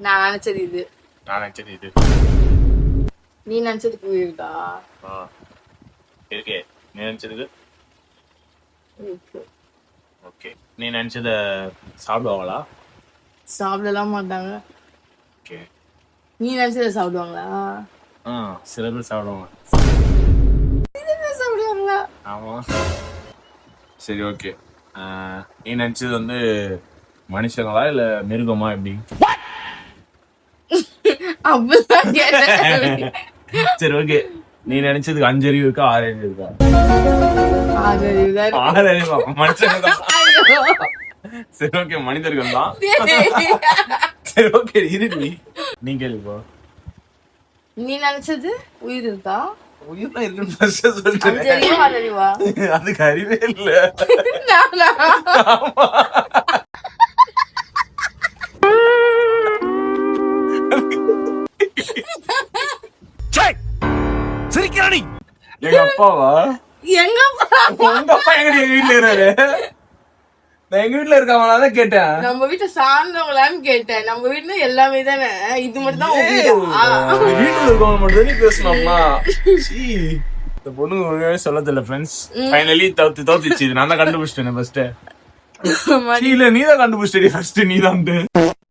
நான் நினைச்சது இது. நான் நினைச்சது இது. நீ நினைச்சது புரியுதா? இருக்கே. நீ நினைச்சதுக்கு ஓகே. நீ நினைச்சத சாப்பிடுவாங்களா? சாப்பிடலாம் மாட்டாங்க. ஓகே. நீ நினைச்சத சாப்பிடுவாங்களா? சில பேர் சாப்பிடுவாங்க. சாப்பிடுவாங்களா? ஆமா. சரி ஓகே. நீ நினைச்சது வந்து மனுஷங்களா இல்ல மிருகமா எப்படி? அப்படிதான் கேட்டேன். சரி ஓகே. நீ நினைச்சதுக்கு 5 அறிவு இருக்கா 6 அறிவு இருக்கா? 6 அறிவுதான். 6 அறிவா? மனுஷங்க தான். சரி ஓகே, மனிதர்கள் தான். சரி ஓகே, இருடி. நீ கேளுப்பா. நீ நினைச்சது உயிர் இருக்கா? உயிர்லாம் இருக்குன்னு ஃபர்ஸ்ட் சொல்லிட்டேன். 5 அறிவா 6 அறிவா? அதுக்கு அறிவே இல்ல. சிரிக்கிறானி. எங்க அப்பாவா? எங்க உங்க அப்பா எங்க வீட்டுல இருக்காரு? நான் எங்க வீட்டுல இருக்காங்களாதான் கேட்டேன். நம்ம வீட்டை சார்ந்தவங்களான்னு கேட்டேன். நம்ம வீட்டுல எல்லாமே தானே, இது மட்டும் தான் வீட்டுல இருக்கவங்க மட்டும் தான் பேசணும்னா. இந்த பொண்ணு ஒழுங்காவே சொல்ல தெரியல ஃப்ரெண்ட்ஸ். ஃபைனலி தோத்துச்சு. இது நான் தான் கண்டுபிடிச்சிட்டேன் ஃபர்ஸ்ட். இல்ல நீ தான் கண்டுபிடிச்சிட்டே ஃபர்ஸ்ட். நீ தான்